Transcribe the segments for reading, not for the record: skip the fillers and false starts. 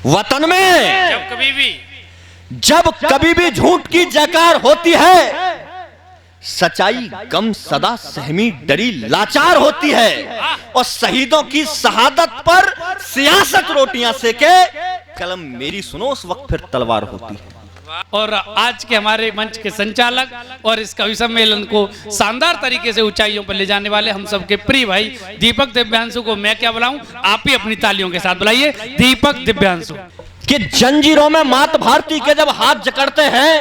वतन में जब कभी भी झूठ की जयकार होती है, सच्चाई गम सदा सहमी डरी लाचार होती है, और शहीदों की शहादत पर सियासत रोटियां सेके, कलम मेरी सुनो उस वक्त फिर तलवार होती है। और आज के हमारे मंच के संचालक और इस कवि सम्मेलन को शानदार तरीके से ऊंचाइयों पर ले जाने वाले हम सबके प्रिय भाई दीपक दिव्यांशु को मैं क्या बुलाऊं, आप ही अपनी तालियों के साथ बुलाइए दीपक दिव्यांशु। कि जंजीरों में मात भारती के जब हाथ जकड़ते हैं,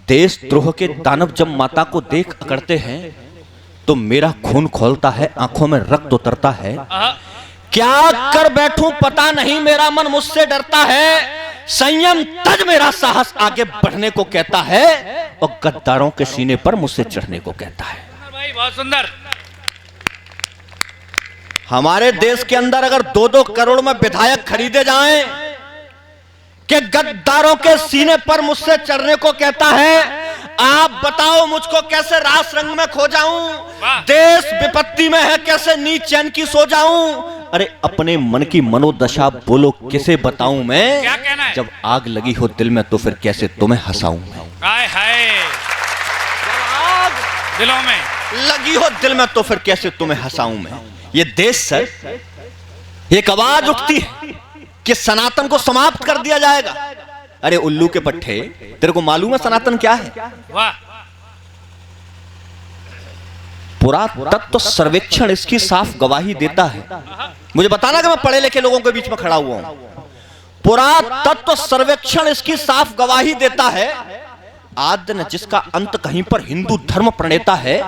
देशद्रोह के दानव जब माता को देख अकड़ते हैं, तो मेरा खून खोलता है, आंखों में रक्त उतरता है। क्या कर बैठूं पता नहीं, मेरा मन मुझसे डरता है, संयम तज मेरा साहस आगे बढ़ने को कहता है, और गद्दारों के सीने पर मुझसे चढ़ने को कहता है। भाई बहुत सुंदर। हमारे देश के अंदर अगर 2-2 करोड़ में विधायक खरीदे जाएं, कि गद्दारों के सीने पर मुझसे चढ़ने को कहता है, आप बताओ मुझको कैसे रास रंग में खो जाऊं, देश विपत्ति में है कैसे नींद चैन की सो जाऊं, अरे अपने मन की मनोदशा बोलो किसे बताऊं मैं, क्या कहना है? जब आग लगी हो दिल में तो फिर कैसे तुम्हें हंसाऊं मैं। हाय हाय, जब आग दिलों में लगी हो दिल में तो फिर कैसे तुम्हें हंसाऊं मैं। ये देश सर एक आवाज उठती है कि सनातन को समाप्त कर दिया जाएगा। अरे उल्लू के पट्टे, तेरे को मालूम है सनातन क्या है? वाह। पुरातत्व सर्वेक्षण इसकी साफ गवाही देता है। मुझे बताना कि मैं पढ़े लिखे लोगों के बीच में खड़ा हुआ हूं। पुरातत्व सर्वेक्षण इसकी साफ गवाही देता है, आद्य न जिसका अंत कहीं पर हिंदू धर्म प्रणेता है,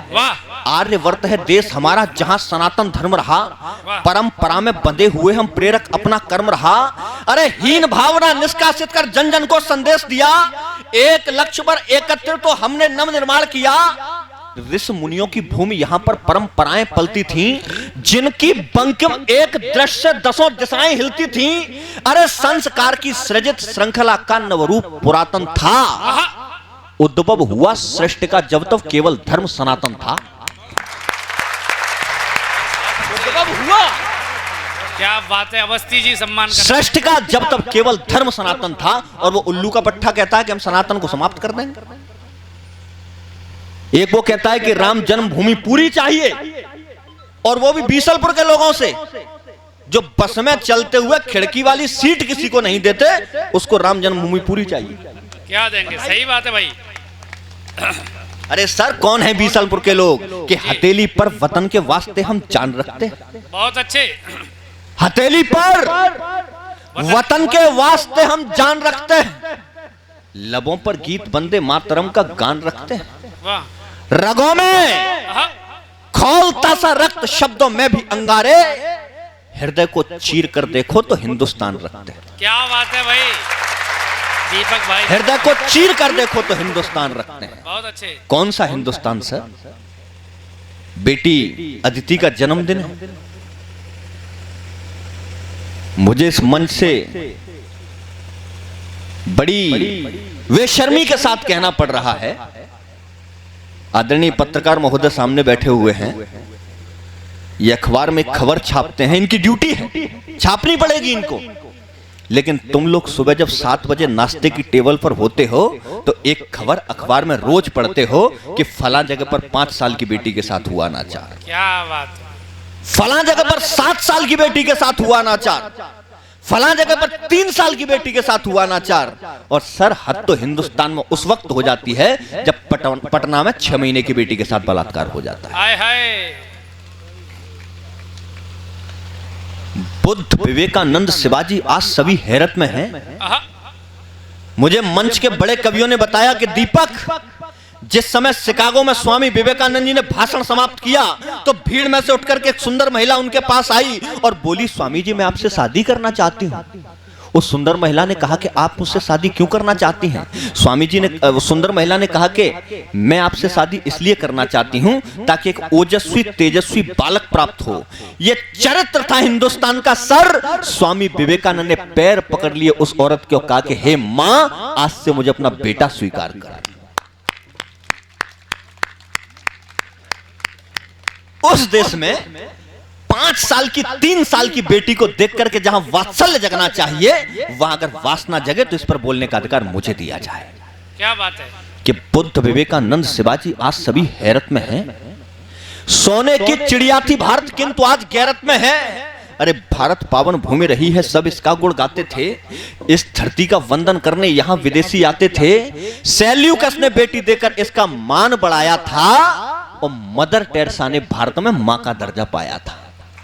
आर्यवर्त है देश हमारा जहां सनातन धर्म रहा, परंपरा में बंधे हुए हम प्रेरक अपना कर्म रहा। अरे हीन भावना निष्कासित कर जन जन को संदेश दिया, एक लक्ष्य पर एकत्रित तो हमने नव निर्माण किया। ऋषि मुनियों की भूमि यहाँ पर परंपराएं पलती थीं, जिनकी बंकिम एक दृश्य से 10 दिशाएं हिलती थीं। अरे संस्कार की सृजित श्रृंखला का नवरूप पुरातन था, उद्भव हुआ सृष्टि का जब तक केवल धर्म सनातन था। उद्भव हुआ, क्या बात है अवस्थी जी, सम्मान करना। सृष्टि का जब तक केवल धर्म सनातन था, और वो उल्लू का पट्टा कहता है कि हम सनातन को समाप्त कर देंगे। एक वो कहता है कि राम जन्मभूमि पूरी चाहिए, और वो भी बीसलपुर के लोगों से, जो बस में चलते हुए खिड़की वाली सीट किसी को नहीं देते, उसको राम जन्मभूमि पूरी चाहिए। क्या देंगे, सही बात है भाई। अरे सर कौन है बीसलपुर के लोग कि हथेली पर वतन के वास्ते हम जान रखते हैं। बहुत अच्छे। हथेली पर वतन के वास्ते हम जान रखते हैं, लबों पर गीत बंदे मातरम का गान रखते हैं। वाह। रगों में खौलता सा रक्त शब्दों में भी अंगारे, हृदय को चीर कर देखो तो हिंदुस्तान रखते हैं। क्या बात है भाई दीपक भाई, हृदय को चीर कर देखो तो हिंदुस्तान रखते हैं। बहुत अच्छे। कौन सा हिंदुस्तान सर? बेटी अदिति का जन्मदिन है। मुझे इस मंच से बड़ी बेशर्मी के साथ कहना पड़ रहा है, आदरणीय पत्रकार महोदय सामने बैठे हुए हैं, ये अखबार में खबर छापते हैं, इनकी ड्यूटी है, छापनी पड़ेगी इनको। लेकिन तुम लोग सुबह जब 7 बजे नाश्ते की टेबल पर होते हो, तो एक खबर अखबार में रोज पढ़ते हो कि फला जगह पर 5 साल की बेटी के साथ हुआ अनाचार। क्या बात। फला जगह पर 7 साल की बेटी के साथ हुआ अनाचार, फला जगह पर 3 साल की बेटी के साथ हुआ अनाचार। और सर हद तो हिंदुस्तान में उस वक्त हो जाती है जब पटना में 6 महीने की बेटी के साथ बलात्कार हो जाता है। हाय हाय। बुद्ध, विवेकानंद, शिवाजी आज सभी हैरत में हैं। मुझे मंच के बड़े कवियों ने बताया कि दीपक, जिस समय शिकागो में स्वामी विवेकानंद जी ने भाषण समाप्त किया, तो भीड़ में से उठकर के एक सुंदर महिला उनके पास आई और बोली, स्वामी जी मैं आपसे शादी करना चाहती हूँ। उस सुंदर महिला ने कहा कि आप मुझसे शादी क्यों करना चाहती हैं? स्वामी जी ने, सुंदर महिला ने कहा कि मैं आपसे शादी इसलिए करना चाहती हूं ताकि एक ओजस्वी तेजस्वी बालक प्राप्त हो। यह चरित्र था हिंदुस्तान का सर। स्वामी विवेकानंद ने पैर पकड़ लिए उस औरत को, कहा कि हे मां, आज से मुझे अपना बेटा स्वीकार कर। उस देश में 5 साल की 3 साल की बेटी को देख करके जहां वात्सल्य जगना चाहिए, वहां अगर वासना जगे तो इस पर बोलने का अधिकार मुझे दिया जाए। क्या बात है कि बुद्ध, विवेकानंद, शिवाजी आज सभी हैरत में हैं। सोने की चिड़िया थी भारत, किंतु आज गैरत में है। अरे भारत पावन भूमि रही है, सब इसका गुण गाते थे। इस धरती का वंदन करने यहां विदेशी आते थे। सेल्यूकस ने बेटी देकर इसका मान बढ़ाया था और मदर टेरेसा ने भारत में मां का दर्जा पाया था।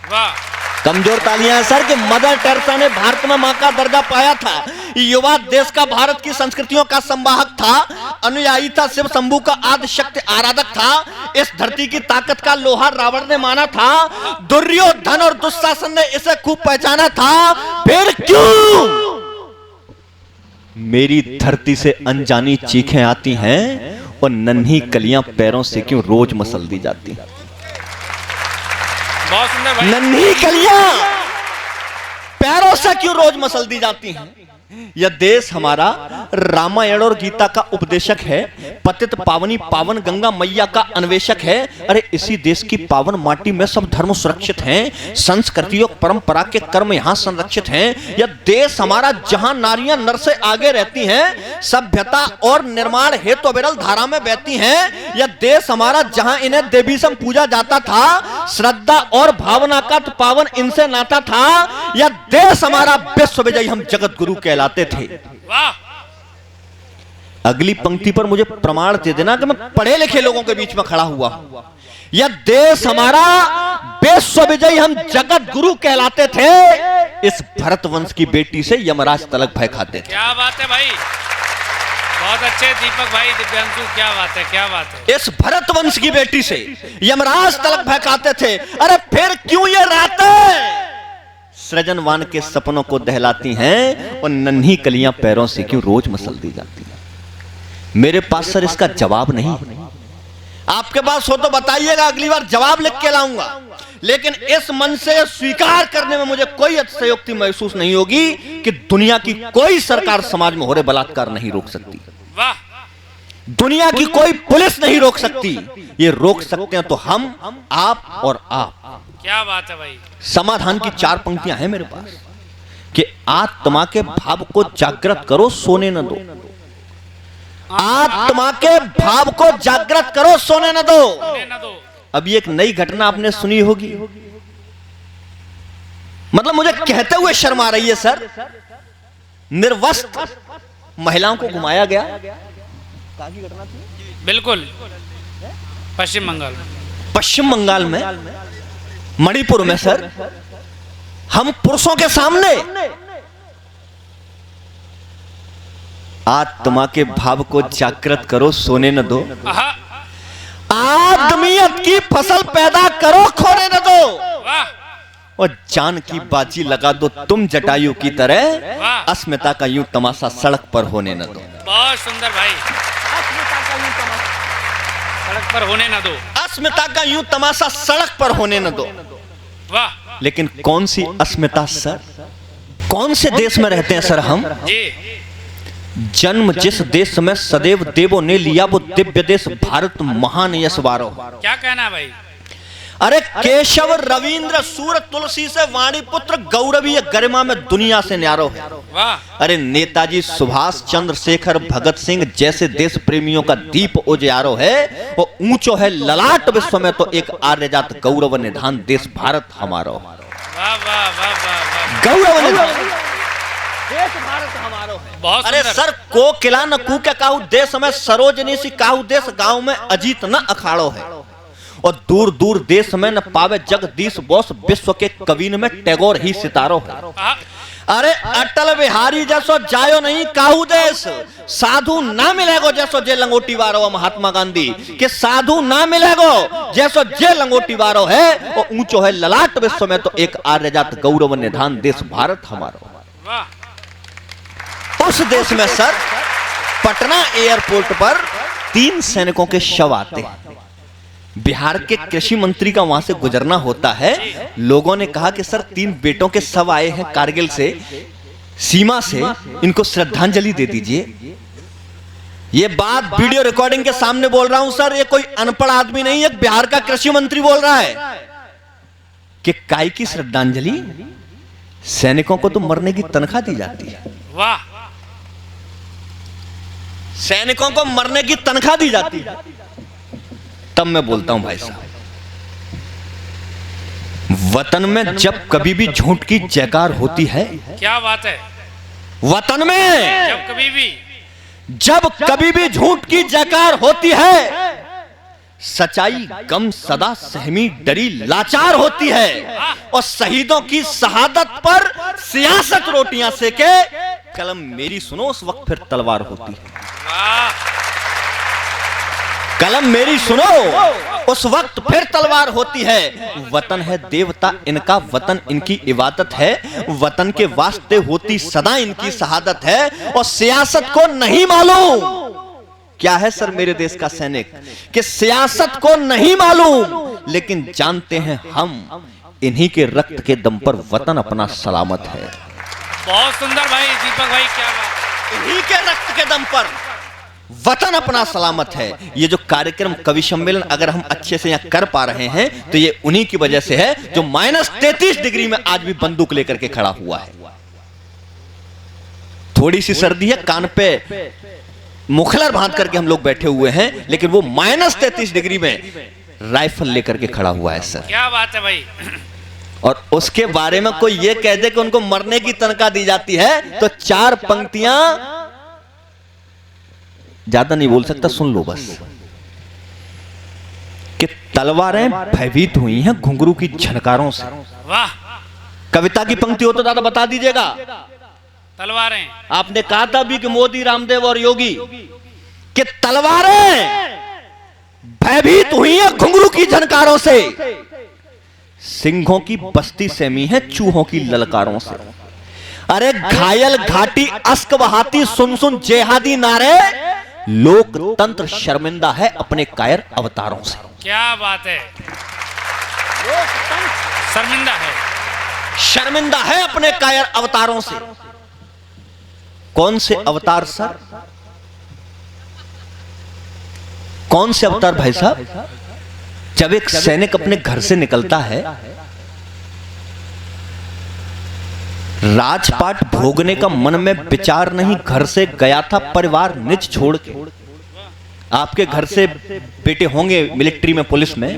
वाह, कमजोर तालियां हैं सर कि मदर टेरेसा ने भारत में मां का दर्जा पाया था। युवा देश का भारत की संस्कृतियों का संवाहक था, अनुयायी था, शिव शंभू का आदि शक्ति आराधक था। इस धरती की ताकत का लोहा रावण ने माना था। दुर्योधन और दुशासन ने इसे खूब पहचाना था। फिर क्यों मेरी धरती से अनजानी चीखें आती हैं और नन्ही कलियां पैरों से क्यों रोज मसल दी जाती हैं? बहुत सुंदर भाई। नन्ही कलियां पैरों से क्यों रोज मसल दी जाती हैं? यह देश हमारा रामायण और गीता का उपदेशक है, पतित पावनी पावन गंगा मैया का अन्वेषक है। अरे इसी देश की पावन माटी में सब धर्म सुरक्षित हैं, संस्कृति और परंपरा के कर्म यहां संरक्षित हैं। यह देश हमारा जहां नारियां नर से आगे रहती हैं, सभ्यता और निर्माण हेतु अविरल धारा में बहती हैं। यह देश हमारा जहां इन्हें देवी सम पूजा जाता था, श्रद्धा और भावना का तो पावन इनसे नाता था। यह देश हमारा विश्व विजयी हम जगत गुरु कहलाते थे। वाह, अगली पंक्ति पर मुझे प्रमाण दे देना कि मैं पढ़े लिखे लोगों के बीच में खड़ा हुआ हूं। यह देश हमारा विश्व विजयी हम जगत गुरु कहलाते थे। इस भरत वंश की बेटी से यमराज तलक भय खाते थे। क्या बात है भाई, बहुत अच्छे दीपक भाई, दिव्यांशु, क्या बात है, क्या बात है। इस भरत वंश की बेटी से यमराज तलक भय खाते थे। अरे फिर क्यों ये रातें सृजनवान के सपनों को दहलाती हैं और नन्ही कलियां पैरों से क्यों रोज मसल दी जाती हैं? मेरे पास सर इसका जवाब नहीं। आपके पास हो तो बताइएगा, अगली बार जवाब लिख के लाऊंगा। लेकिन इस मन से स्वीकार करने में मुझे कोई अतिशयोक्ति महसूस नहीं होगी कि दुनिया की कोई सरकार समाज में हो रहे बलात्कार नहीं रोक सकती। वाह, दुनिया की कोई पुलिस नहीं रोक सकती। ये रोक सकते हैं तो हम, आप और आप। क्या बात है भाई। समाधान की 4 पंक्तियां हैं मेरे पास कि आत्मा के भाव को जागृत करो, सोने न दो। आत्मा के भाव को जागृत करो, सोने न दो। अभी एक नई घटना आपने सुनी होगी, मतलब मुझे कहते हुए शर्म आ रही है सर। निर्वस्त्र महिलाओं को घुमाया गया। की घटना थी? बिल्कुल, पश्चिम बंगाल, पश्चिम बंगाल में, मणिपुर में सर, हम पुरुषों के सामने आत्मा के भाव को जागृत करो, सोने न दो। आदमियत की फसल पैदा करो, खोने न दो। और जान की बाजी लगा दो तुम जटायु की तरह, अस्मिता का यूं तमाशा सड़क पर होने न दो। बहुत सुंदर भाई, सड़क पर होने न दो। अस्मिता का यूं तमाशा सड़क पर होने न दो। वाह, लेकिन कौन सी अस्मिता सर? कौन से देश में रहते हैं सर हम? जी, जन्म जिस देश में सदैव देवों ने लिया वो दिव्य देश भारत महान यशवारो। क्या कहना है भाई? अरे केशव रविंद्र सूर तुलसी से वाणी पुत्र गौरवीय गरिमा में दुनिया से न्यारो है। वाह, अरे नेताजी सुभाष चंद्र शेखर भगत सिंह जैसे देश प्रेमियों का दीप उजियारो है। वो ऊंचो है ललाट विश्व में तो एक आर्यजात गौरव निधान देश भारत हमारो। वाह वाह वाह वाह, गौरव निधान देश भारत हमारो है। बहुत अरे सुंदर। सर को किला न कू के काहू देश में सरोजनी सी काहू देश गांव में अजीत न अखाड़ो है। और दूर दूर देश में न पावे जगदीश बोस विश्व के कवीन में टैगोर ही सितारो है। अरे अटल बिहारी जैसो जायो नहीं काहू देश, साधु ना मिलेगो जैसो जे लंगोटी वारो। महात्मा गांधी के साधु ना मिलेगो जैसो जे लंगोटी वारो है। और ऊंचो है ललाट विश्व में तो एक आर्यजात गौरव निधान देश भारत हमारो। उस देश में सर पटना एयरपोर्ट पर 3 सैनिकों के शव आते हैं। बिहार के कृषि मंत्री का वहां से गुजरना होता है। लोगों ने कहा कि सर 3 बेटों के शव आए हैं कारगिल से, सीमा से, इनको श्रद्धांजलि दे दीजिए। ये बात वीडियो रिकॉर्डिंग के सामने बोल रहा हूं सर, ये कोई अनपढ़ आदमी नहीं है, बिहार का कृषि मंत्री बोल रहा है। कि काय की श्रद्धांजलि, सैनिकों को तो मरने की तनख्वाह दी जाती है। वाह, सैनिकों को मरने की तनख्वाह दी जाती है। तब मैं बोलता हूं भाई साहब, वतन में जब कभी भी झूठ की जयकार होती है, क्या बात है, वतन में जब कभी भी झूठ की जयकार होती है, सच्चाई गम सदा सहमी डरी लाचार होती है, और शहीदों की शहादत पर सियासत रोटियां सेके, कलम मेरी सुनो उस वक्त फिर तलवार होती है। वाह, कलम मेरी सुनो उस वक्त फिर तलवार होती है। वतन है देवता इनका, वतन इनकी इबादत है, वतन के वास्ते होती सदा इनकी शहादत है, और सियासत को नहीं मालूम क्या है सर मेरे देश का सैनिक, कि सियासत को नहीं मालूम, लेकिन जानते हैं हम इन्हीं के रक्त के दम पर वतन अपना सलामत है। बहुत सुंदर भाई दीपक भाई, क्या बात, इन्हीं के रक्त के दम पर वतन अपना सलामत है। ये जो कार्यक्रम कवि सम्मेलन अगर हम अच्छे से यहाँ कर पा रहे हैं तो ये उन्हीं की वजह से है, जो -33 डिग्री में आज भी बंदूक लेकर के खड़ा हुआ है। थोड़ी सी सर्दी है, कान पे मुखलर बांध करके हम लोग बैठे हुए हैं, लेकिन वो -33 डिग्री में राइफल लेकर के खड़ा हुआ है सर। क्या बात है भाई। और उसके बारे में कोई ये कह दे कि उनको मरने की तनख्वाह दी जाती है, तो 4 पंक्तियां, ज्यादा नहीं बोल सकता, सुन लो बस, कि तलवारें भयभीत हुई हैं घुंघरू की झनकारों से। वाह, कविता की पंक्ति हो तो दादा बता दीजिएगा। तलवारें, आपने कहा था भी कि मोदी, रामदेव और योगी, कि तलवारें भयभीत हुई हैं घुंघरू की झनकारों से, सिंहों की बस्ती सहमी है चूहों की ललकारों से। अरे घायल घाटी अश्क बहाती सुन सुन जेहादी नारे, लोकतंत्र शर्मिंदा है अपने कायर अवतारों से। क्या बात है, शर्मिंदा है, शर्मिंदा है अपने कायर अवतारों से। कौन से अवतार सर, कौन से अवतार भाई साहब? जब एक सैनिक अपने घर से निकलता है, राजपाट भोगने का मन में विचार नहीं, घर से गया था परिवार निज छोड़ के। आपके घर से बेटे होंगे मिलिट्री में, पुलिस में,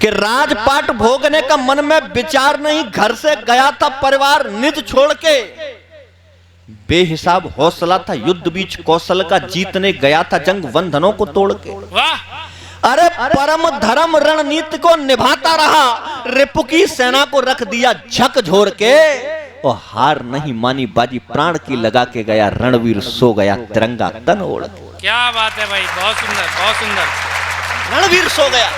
कि राजपाट भोगने का मन में विचार नहीं, घर से गया था परिवार निज छोड़ के। बेहिसाब हौसला था युद्ध बीच कौशल का, जीतने गया था जंग बंधनों को तोड़ के। वाह, अरे परम धर्म रणनीति को निभाता रहा, रिपु की सेना को रख दिया झकझोर के, और हार नहीं मानी बाजी प्राण की लगा के गया, रणवीर सो गया तिरंगा तन ओढ़ के। क्या बात है भाई, बहुत सुंदर, बहुत सुंदर। रणवीर सो गया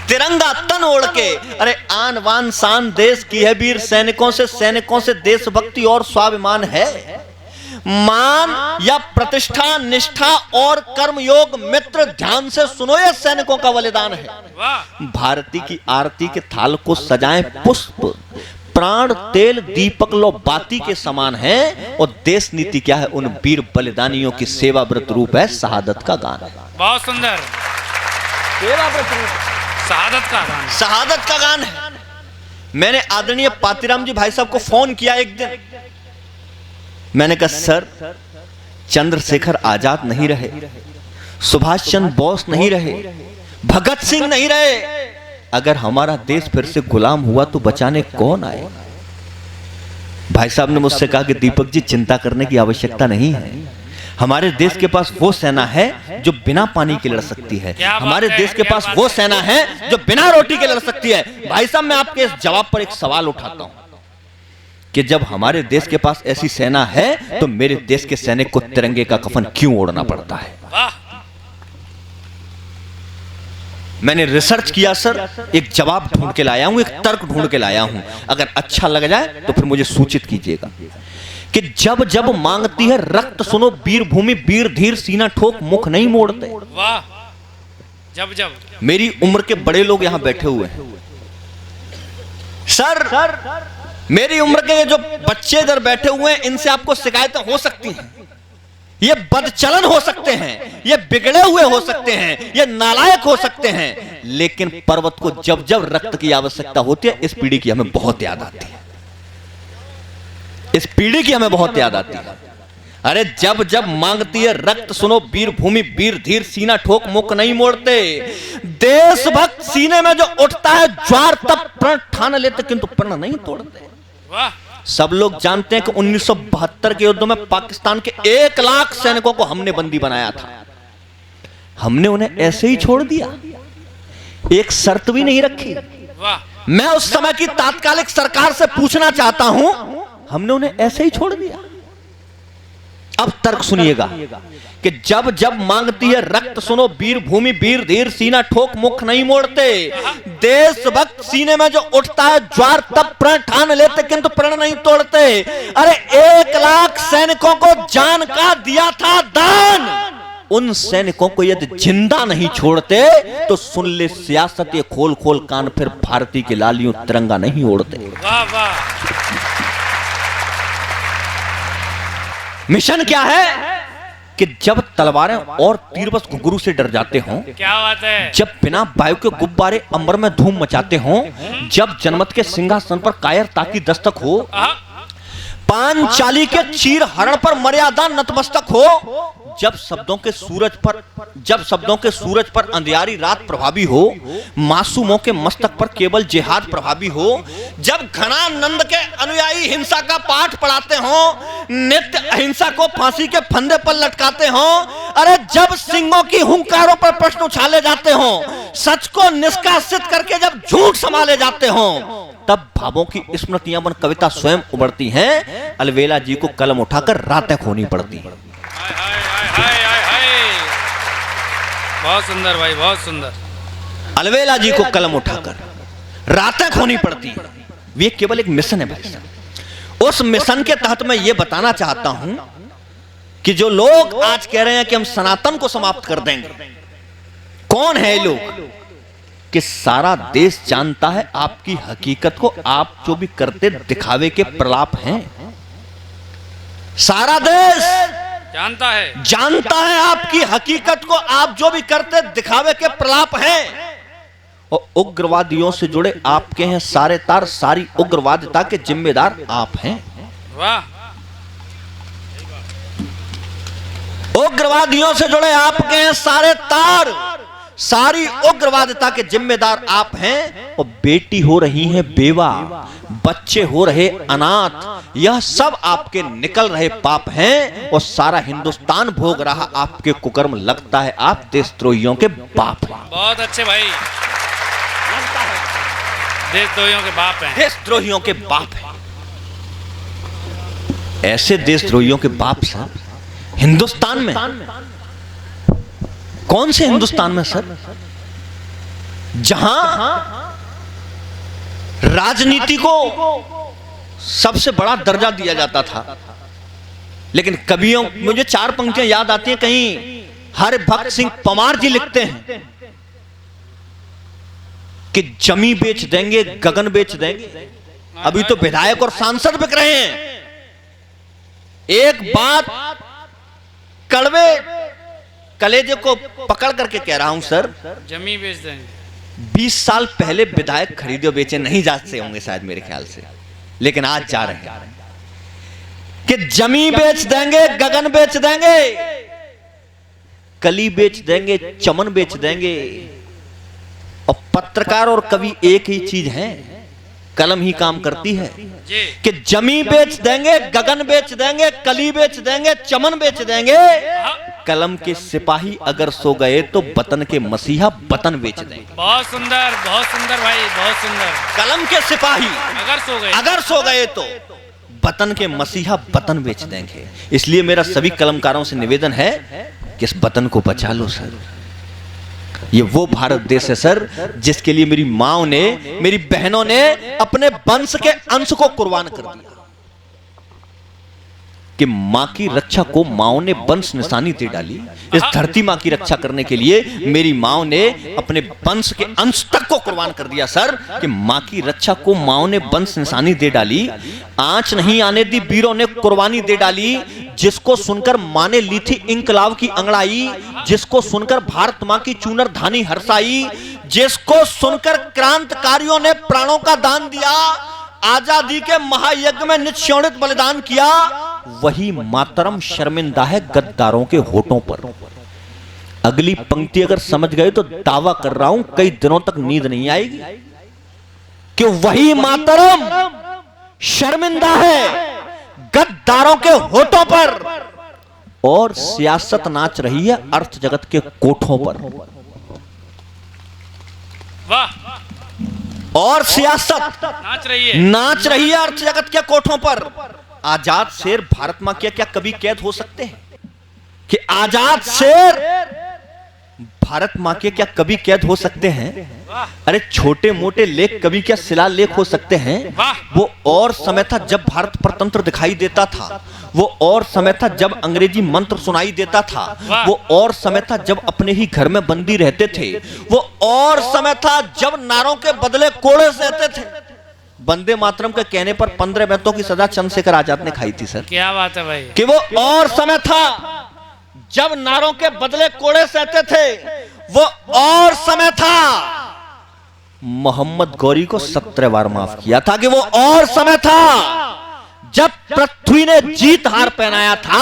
तिरंगा तन ओढ़ के। अरे आन वान शान देश की है, वीर सैनिकों से देशभक्ति और स्वाभिमान है। मान या प्रतिष्ठा, निष्ठा और कर्मयोग मित्र, ध्यान से सुनो, ये सैनिकों का बलिदान है। वाह, भारती की आरती के थाल को सजाएं पुष्प, प्राण तेल दीपक लो बाती के समान है, और देश नीति क्या है, उन वीर बलिदानियों की सेवा व्रत रूप है शहादत का गान है। बहुत सुंदर, सेवा व्रत रूप शहादत का गान, शहादत का गान है। मैंने आदरणीय पातीराम जी भाई साहब को फोन किया एक दिन, मैंने कहा सर, चंद्रशेखर आजाद नहीं रहे, सुभाष चंद्र बोस नहीं रहे, भगत सिंह नहीं रहे, अगर हमारा देश फिर से गुलाम हुआ तो बचाने कौन आए? भाई साहब ने मुझसे कहा कि दीपक जी चिंता करने की आवश्यकता नहीं है, हमारे देश के पास वो सेना है जो बिना पानी के लड़ सकती है, हमारे देश के पास वो सेना है जो बिना रोटी के लड़ सकती है। भाई साहब मैं आपके इस जवाब पर एक सवाल उठाता हूं कि जब हमारे देश के पास ऐसी सेना है तो मेरे देश के सैनिक को तिरंगे का कफन क्यों ओढ़ना पड़ता है? मैंने रिसर्च किया सर, एक जवाब ढूंढ के लाया हूं, एक तर्क ढूंढ के लाया हूं, अगर अच्छा लग जाए तो फिर मुझे सूचित कीजिएगा कि जब जब मांगती है रक्त सुनो वीर भूमि, वीर धीर सीना ठोक मुख नहीं मोड़ते। वाह, जब जब मेरी उम्र के बड़े लोग यहां बैठे हुए हैं सर, मेरी उम्र के जो बच्चे इधर बैठे हुए हैं, इनसे आपको शिकायतें हो सकती हैं, ये बदचलन हो सकते हैं, ये बिगड़े हुए हो सकते हैं, ये नालायक हो सकते हैं, लेकिन पर्वत को जब जब रक्त की आवश्यकता होती है, इस पीढ़ी की हमें बहुत याद आती है। इस पीढ़ी की हमें बहुत याद आती है। अरे जब जब मांगती है रक्त, सुनो वीर भूमि वीर धीर, सीना ठोक मुख नहीं मोड़ते। देशभक्त सीने में जो उठता है ज्वार, तब प्रण ठान लेते किंतु प्रण नहीं तोड़ते। वाह। सब लोग जानते हैं कि 1972 के युद्ध में पाकिस्तान के 1 लाख सैनिकों को हमने बंदी बनाया था। हमने उन्हें ऐसे ही छोड़ दिया, एक शर्त भी नहीं रखी। वाह। मैं उस समय की तात्कालिक सरकार से पूछना चाहता हूं, हमने उन्हें ऐसे ही छोड़ दिया। अब तर्क सुनिएगा कि जब जब मांगती है रक्त, सुनो वीर भूमि वीर धीर, सीना ठोक मुख नहीं मोड़ते। देशभक्त सीने में जो उठता है ज्वार, तब प्रण ठान लेते किंतु प्रण नहीं तोड़ते। अरे 1 लाख सैनिकों को जान का दिया था दान, उन सैनिकों को यदि जिंदा नहीं छोड़ते तो सुन ले सियासत, ये खोल खोल कान, फिर भारतीय के लालियों तिरंगा नहीं ओढ़ते। वाह वाह। मिशन क्या है कि जब तलवारें और तीर बस घुंघरू से डर जाते हों, क्या बात है, जब बिना वायु के गुब्बारे अंबर में धूम मचाते हों, जब जनमत के सिंहासन पर कायरता की दस्तक हो, पांचाली के चीर हरण पर मर्यादा नतमस्तक हो, जब शब्दों के सूरज पर अंधियारी रात प्रभावी हो, मासूमों के मस्तक पर केवल जिहाद प्रभावी हो, जब घनानंद के अनुयायी हिंसा का पाठ पढ़ाते हो, नित्य अहिंसा को फांसी के फंदे पर लटकाते हो, अरे जब सिंहों की हुंकारों पर प्रश्न उछाले जाते हो, सच को निष्कासित करके जब झूठ संभाले जाते हो, तब भावों की स्मृतियां बन कविता स्वयं उभरती हैं। अलवेला जी को कलम उठाकर रातें खोनी पड़ती हैं। बहुत सुंदर भाई, बहुत सुंदर। अलवेला जी को कलम उठाकर रातें खोनी पड़ती हैं। ये केवल एक मिशन है भाई साहब। उस मिशन के तहत मैं ये बताना चाहता हूं कि जो लोग आज कह रहे हैं कि हम सनातन को समाप्त कर देंगे, कौन है ये लोग? कि सारा देश जानता है आपकी हकीकत को, आप जो भी करते दिखावे के प्रलाप हैं। सारा देश जानता है आपकी हकीकत को, आप जो भी करते दिखावे के प्रलाप हैं। और उग्रवादियों से जुड़े आपके हैं सारे तार, सारी उग्रवादिता के जिम्मेदार आप हैं। वाह। उग्रवादियों से जुड़े आपके हैं सारे तार, सारी उग्रवादिता के जिम्मेदार आप हैं। और बेटी हो रही है बेवा, बच्चे हो रहे अनाथ, यह सब आपके निकल रहे पाप हैं। और सारा हिंदुस्तान भोग रहा आपके कुकर्म। लगता है आप देशद्रोहियों के बाप हैं। बहुत अच्छे भाई, देशद्रोहियों के बाप हैं। देशद्रोहियों के बाप हैं। ऐसे देशद्रोहियों के बाप साहब हिंदुस्तान में, कौन से हिंदुस्तान में सर, जहां राजनीति को सबसे बड़ा दर्जा दिया जाता था। लेकिन कवियों, मुझे 4 पंक्तियां याद आती हैं। कहीं हरिभक्त सिंह पंवार जी लिखते हैं कि जमी बेच देंगे, गगन बेच देंगे। अभी तो विधायक और सांसद बिक रहे हैं। एक बात कड़वे कलेजे को पकड़ करके कह रहा हूं सर, जमी बेच देंगे। 20 साल पहले विधायक खरीदे बेचे नहीं जाते होंगे शायद मेरे ख्याल से, लेकिन आज जा रहे हैं कि जमी बेच देंगे, गगन बेच देंगे, कली बेच देंगे, चमन बेच देंगे। और पत्रकार और कवि एक ही चीज है, कलम ही काम करती है। कि जमी बेच देंगे, गगन बेच देंगे, कली बेच देंगे, चमन बेच देंगे। कलम के सिपाही अगर सो गए तो वतन के मसीहा वतन बेच देंगे। बहुत सुंदर भाई, बहुत सुंदर। कलम के सिपाही अगर सो गए तो वतन के मसीहा वतन बेच देंगे। इसलिए मेरा सभी कलमकारों से निवेदन है कि इस वतन को बचा लो सर। ये वो भारत देश है सर जिसके लिए मेरी माओ ने, मेरी बहनों ने अपने वंश के अंश को कुर्बान कर दिया। कि मां की रक्षा को माओ ने वंश निशानी दे डाली। इस धरती मां की रक्षा करने के लिए मेरी माओ ने अपने वंश के अंश तक को कुर्बान कर दिया सर। कि मां की रक्षा को माओ ने वंश निशानी दे डाली। आंच नहीं आने दी वीरों ने कुर्बानी दे डाली। जिसको सुनकर मां ने ली थी इंकलाब की अंगड़ाई, जिसको सुनकर भारत मां की चूनर धानी हर्षाई, जिसको सुनकर क्रांतिकारियों ने प्राणों का दान दिया, आजादी के महायज्ञ में निक्षोणित बलिदान किया, वही मातरम शर्मिंदा है गद्दारों के होठों पर। अगली पंक्ति अगर समझ गए तो दावा कर रहा हूं कई दिनों तक नींद नहीं आएगी कि वही मातरम शर्मिंदा है गद्दारों के होठों पर, और सियासत नाच रही है अर्थ जगत के कोठों पर। वाह, और सियासत नाच रही है अर्थ जगत के कोठों पर। आजाद शेर भारत मां के क्या कभी कैद हो सकते हैं? कि आजाद शेर भारत मां के क्या कभी कैद हो सकते हैं? अरे छोटे मोटे लेख कभी क्या शिलालेख हो सकते हैं? वो और समय था जब भारत परतंत्र दिखाई देता था, वो और समय था जब अंग्रेजी मंत्र सुनाई देता था, वो और समय था जब अपने ही घर में बंदी रहते थे, वो और समय था जब नारों के बदले कोड़े सहते थे। वंदे मातरम के कहने पर 15 बैंतों की सजा चंद्रशेखर आजाद ने खाई थी सर। क्या बात है भाई, कि वो और समय था जब नारों के बदले कोड़े सहते थे, वो और समय था मोहम्मद गौरी को 17 बार माफ किया था, कि वो और समय था जब पृथ्वी ने जीत हार पहनाया था,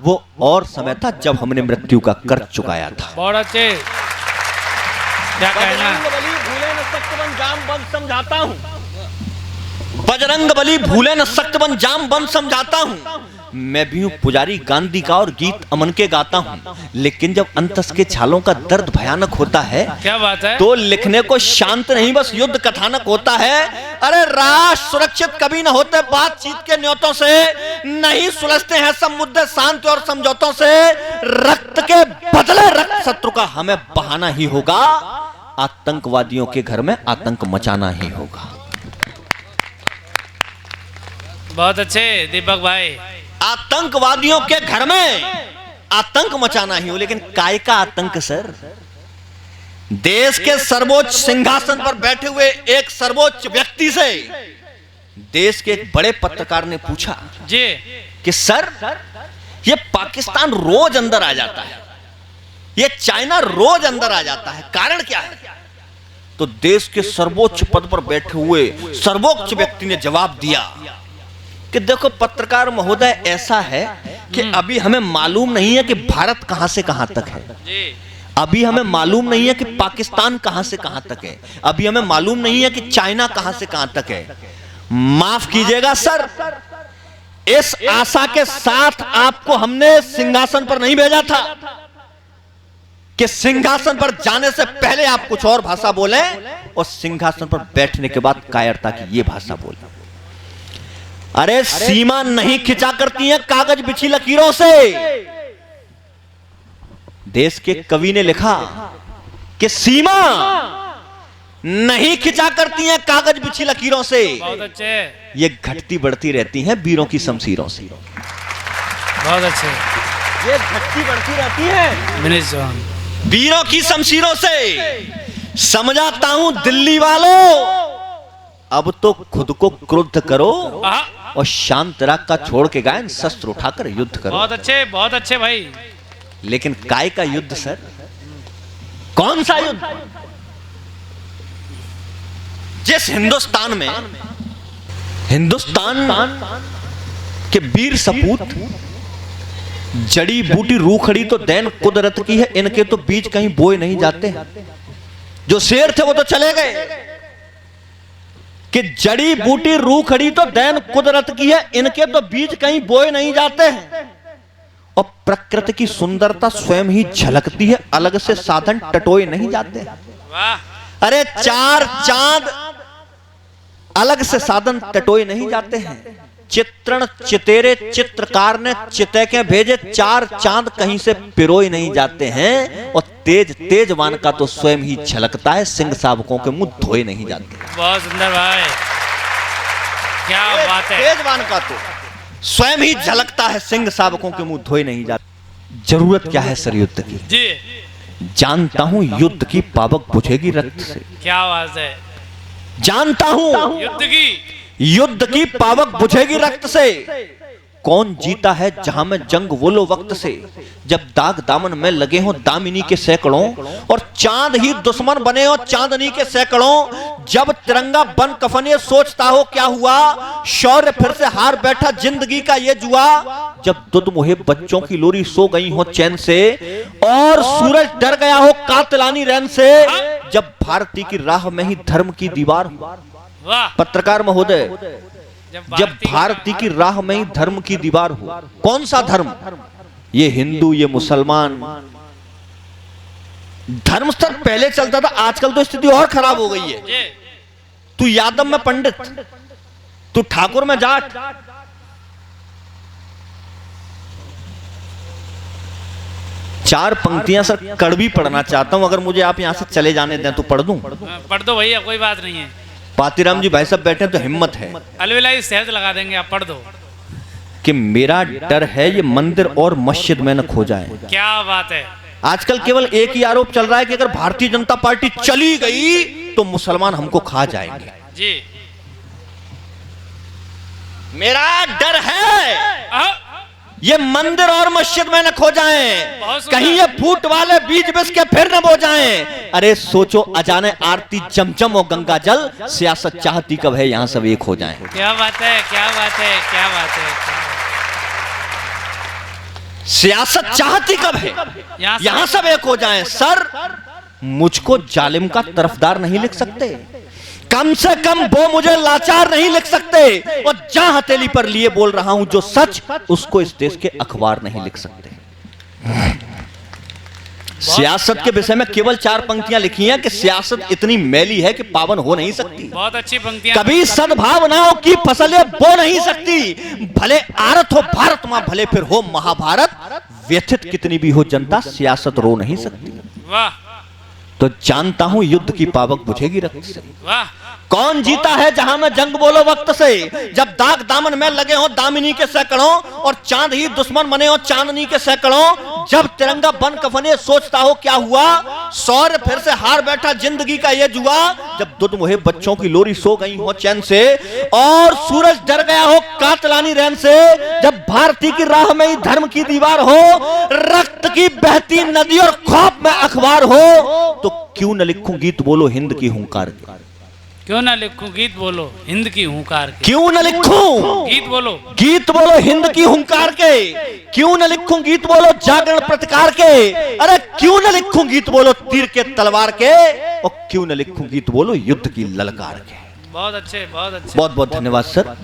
वो और समय था जब हमने मृत्यु का कर्ज चुकाया था। बहुत अच्छे, क्या कहना। समझाता हूं बजरंग बली भूले न सख्त बन जाम बन समझाता हूं। मैं भी हूं पुजारी गांधी का और गीत अमन के गाता हूं, लेकिन जब अंतस के छालों का दर्द भयानक होता है, क्या बात है, तो लिखने को शांत नहीं बस युद्ध कथानक होता है। अरे राष्ट्र सुरक्षित कभी न होते बातचीत के न्योतों से, नहीं सुलझते हैं सब मुद्दे शांति और समझौतों से। रक्त के बदले रक्त शत्रु का हमें बहाना ही होगा, आतंकवादियों के घर में आतंक मचाना ही होगा। बहुत अच्छे दीपक भाई, आतंकवादियों के घर में आतंक मचाना ही हो, लेकिन काय का आतंक सर? देश के सर्वोच्च सिंहासन पर बैठे हुए एक सर्वोच्च व्यक्ति से देश के एक बड़े पत्रकार ने पूछा जी कि सर ये पाकिस्तान रोज अंदर आ जाता है, ये चाइना रोज अंदर आ जाता है, कारण क्या है? तो देश के सर्वोच्च पद पर बैठे हुए सर्वोच्च व्यक्ति ने जवाब दिया कि देखो पत्रकार महोदय, ऐसा है कि अभी हमें मालूम नहीं है कि भारत कहां से कहां तक है, अभी हमें मालूम नहीं है कि पाकिस्तान कहां से कहां तक है, अभी हमें मालूम नहीं है कि चाइना कहां से कहां तक है। माफ कीजिएगा सर, इस आशा के साथ आपको हमने सिंहासन पर नहीं भेजा था कि सिंहासन पर जाने से पहले आप कुछ और भाषा बोले और सिंहासन पर बैठने के बाद कायरता की ये भाषा बोले। अरे सीमा नहीं खिंचा करती है कागज बिछी लकीरों से। देश के कवि ने लिखा कि सीमा नहीं खिंचा करती है कागज बिछी लकीरों से, बहुत अच्छे, ये घटती बढ़ती रहती हैं वीरों की शमशीरों से। बहुत अच्छे, ये घटती बढ़ती रहती है वीरों की शमशीरों से। समझाता हूं दिल्ली वालों, अब तो खुद को क्रुद्ध करो और शांत राग का छोड़ के गायन शस्त्र उठाकर युद्ध करो। बहुत अच्छे भाई। लेकिन काय का युद्ध सर? कौन सा युद्ध? जिस हिंदुस्तान में हिंदुस्तान के वीर सपूत जड़ी बूटी रूखड़ी तो दैन कुदरत की है, इनके तो बीज कहीं बोए नहीं जाते। जो शेर थे वो तो चले गए कि जड़ी बूटी रूखड़ी तो दैन कुदरत की है, इनके तो बीज कहीं बोए नहीं जाते हैं। और प्रकृति की सुंदरता स्वयं ही झलकती है, अलग से साधन टटोए नहीं जाते। अरे चार चांद अलग से साधन टटोए नहीं जाते हैं। चित्रण चितेरे चित्रकार ने चिते के भेजे, चार चांद कहीं से पिरोए नहीं जाते हैं। और तेज तेजवान का तो स्वयं ही झलकता है, सिंह साबकों के मुंह धोए नहीं जाते। बहुत सुंदर भाई, क्या बात है। तेजवान का तो स्वयं ही झलकता है, सिंह साबकों के मुंह धोए नहीं जाते। जरूरत क्या है सर युद्ध की? जी जानता हूं युद्ध की पावक बुझेगी रक्त से। क्या आवाज है? जानता हूं युद्ध की पावक बुझेगी रक्त से। कौन जीता है जहां में जंग वो लो वक्त से, जब दाग दामन में लगे हो दामिनी के सैकड़ों, और चांद ही दुश्मन बने हो चांदनी के सैकड़ों, जब तिरंगा बन कफने सोचता हो क्या हुआ, शौर्य फिर से हार बैठा जिंदगी का ये जुआ, जब दुध मुहे बच्चों की लोरी सो गई हो चैन से, और सूरज डर गया हो कातिलानी रैन से, जब भारती की राह में ही धर्म की दीवार हो। वाह। पत्रकार महोदय, जब भारती की राह में ही धर्म की दीवार हो, कौन सा धर्म, ये हिंदू ये मुसलमान, धर्म स्तर पहले चलता था, आजकल तो स्थिति और खराब हो गई है। तू यादव में पंडित, तू ठाकुर में जाट, चार पंक्तियां सर कड़वी पढ़ना चाहता हूं, अगर मुझे आप यहां से चले जाने दें तो पढ़ दूं? पढ़ दो भैया, कोई बात नहीं है। पातीराम जी भाई साहब बैठे तो हिम्मत है, अलविलाई सहज लगा देंगे, आप पढ़ दो। कि मेरा डर है ये मंदिर और मस्जिद में न खो जाए। क्या बात है। आजकल केवल एक ही आरोप चल रहा है कि अगर भारतीय जनता पार्टी चली गई तो मुसलमान हमको खा जाएंगे। जी, मेरा डर है ये मंदिर और मस्जिद में न खो जाएं, कहीं ये फूट वाले बीज बिस के फिर न बो जाएं। अरे सोचो अजाने आरती चमचम और गंगा जल, सियासत चाहती कब है यहां सब एक हो जाएं। क्या बात है, क्या बात है, क्या बात है। सियासत चाहती कब है यहां सब एक हो जाएं। सर, मुझको जालिम का तरफदार नहीं लिख सकते, कम से कम वो मुझे लाचार नहीं लिख सकते, और जहां हथेली पर लिए बोल रहा हूं जो सच, उसको इस देश के अखबार नहीं लिख सकते। सियासत के विषय में केवल 4 पंक्तियां लिखी हैं कि सियासत इतनी मैली है कि पावन हो नहीं सकती। बहुत अच्छी पंक्तियां। कभी सद्भावनाओं की फसलें बो नहीं सकती, भले आरत हो भारत मां, भले फिर हो महाभारत, व्यथित कितनी भी हो जनता, सियासत रो नहीं सकती। वाह। तो जानता हूं युद्ध की पावक बुझेगी रक्त से। वाह। कौन जीता है जहां में जंग बोलो वक्त से, जब दाग दामन में लगे हो दामिनी के सैकड़ों, और चांद ही दुश्मन बने हो चांदनी के सैकड़ों, जब तिरंगा बन कफने सोचता हो क्या हुआ, शौर्य फिर से हार बैठा जिंदगी का ये जुआ, जब दुध मुहे बच्चों की लोरी सो गई हो चैन से, और सूरज डर गया हो कातिलानी रैन से, जब भारती की राह में ही धर्म की दीवार हो, रक्त की बहती नदी और खौफ में अखबार हो, तो क्यों न लिखूं गीत बोलो हिंद की हुंकार के। क्यों ना लिखूं गीत बोलो हिंद की हुंकार के। क्यों न लिखूं गीत बोलो हिंद की हुंकार के। क्यों न लिखूं गीत बोलो जागरण प्रतिकार के। अरे क्यों न लिखूं गीत बोलो तीर के तलवार के, और क्यों न लिखूं गीत बोलो युद्ध की ललकार के। बहुत अच्छे, बहुत अच्छे। बहुत बहुत धन्यवाद सर।